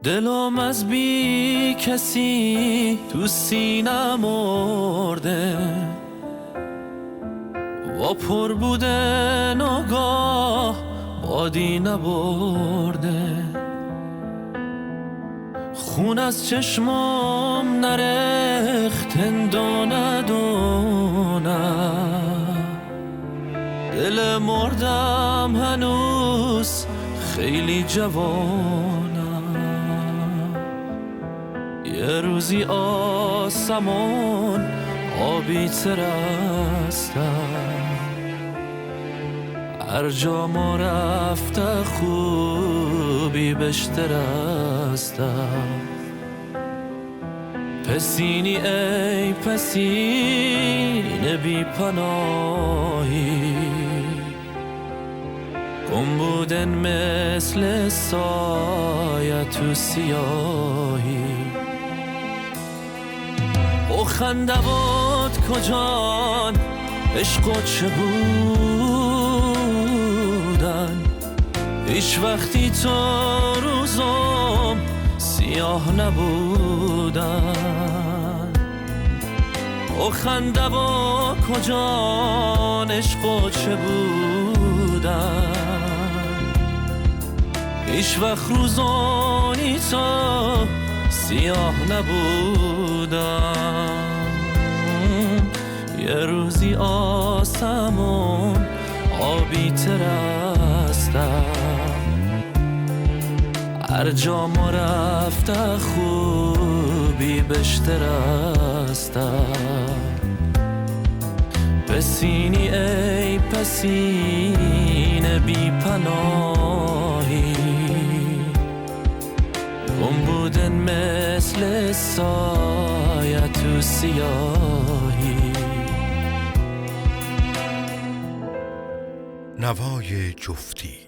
دلم از بی کسی تو سینه مرده و پر بوده ناگاه بادی نبرده. خون از چشمام نرخت دونه دونه، دل مردم هنوز خیلی جوانه. یه روزی آسمان آبی ترستم، هر جا ما رفته خوبی بشترستم. پسینی ای پسین بی پناهی، گم بودن مثل سایه تو سیاهی. او خنده بود کجان عشق و چه بودن، هیچ وقتی تو روزم سیاه نبودن. او خنده با کجان عشق و چه بودن، هیچ وقت روزانی تو سیاه نبودن. یه روزی آسمون آبی ترستم، هر جا ما رفته خوبی بشترستم. پسینی ای پسین بی پناهی، گم بودن مثل سایه تو سیاهی. نوای جفتی